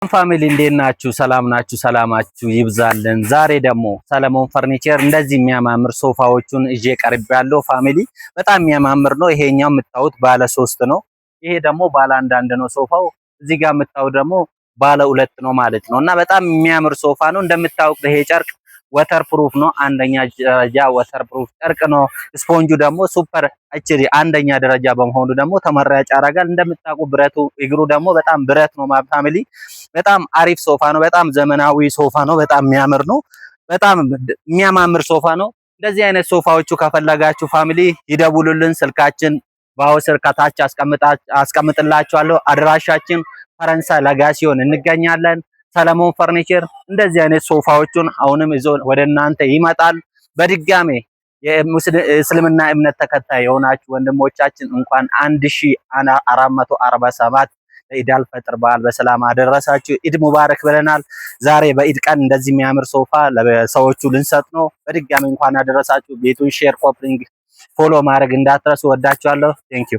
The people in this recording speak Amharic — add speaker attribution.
Speaker 1: ፋሚሊ እንዴት ናችሁ? ሰላም ናችሁ? ሰላማችሁ ይብዛልን። ዛሬ ደግሞ ሰለሞን ፈርኒቸር እንደዚህ የሚያማምር ሶፋዎቹን እጄ ቀርቤያለሁ። ፋሚሊ በጣም የሚያማምር ነው። ይሄኛው የምታዩት ባለ 3 ነው። ይሄ ደግሞ ባለ አንድ ነው ሶፋው። እዚህ ጋር የምታዩት ደግሞ ባለ 2 ነው ማለት ነው። እና በጣም የሚያምር ሶፋ ነው። እንደምታዩት ይሄ ጨርቅ ወተር ፕሩፍ ነው። አንደኛ ደረጃ ወተር ፕሩፍ ጨርቅ ነው። ስፖንጁ ደግሞ ሱፐር ኤችዲ አንደኛ ደረጃ በመሆኑ ደግሞ ተመራጭ ያደርጋል። እንደምታውቁ ብረቱ እግሩ ደግሞ በጣም ብረት ነው። ፋሚሊ በጣም አሪፍ ሶፋ ነው። በጣም ዘመናዊ ሶፋ ነው። በጣም የሚያምር ነው። በጣም የሚያማምር ሶፋ ነው። እንደዚህ አይነት ሶፋዎቹ ከፈለጋችሁ ፋሚሊ ይደውሉልን። ስልካችን ባውስር ከታች አስቀምጥላችኋለሁ። አድራሻችን ፈረንሳይ ለጋሲዮን እንገኛለን። ሰለሞን ፈርኒቸር እንደዚህ አይነት ሶፋዎቹን አሁንም ይዞ ወደ እናንተ ይመጣል። በድጋሜ የእስልምና እምነት ተከታይ የሆናችሁ ወንድሞቻችን እንኳን 1447 ለኢድ አልፈጥር በዓል በሰላም አደረሳችሁ። ኢድ ሙባረክ ብለናል። ዛሬ በኢድ ቀን እንደዚህ የሚያምር ሶፋ ለሰዎቹ ልንሰጥ ነው። በድጋሚ እንኳን አደረሳችሁ። ቤቱን ሼር፣ ኮፒ ሊንክ፣ ፎሎ ማድረግ እንዳትረሱ። ወዳችኋለሁ። ቴንክ ዩ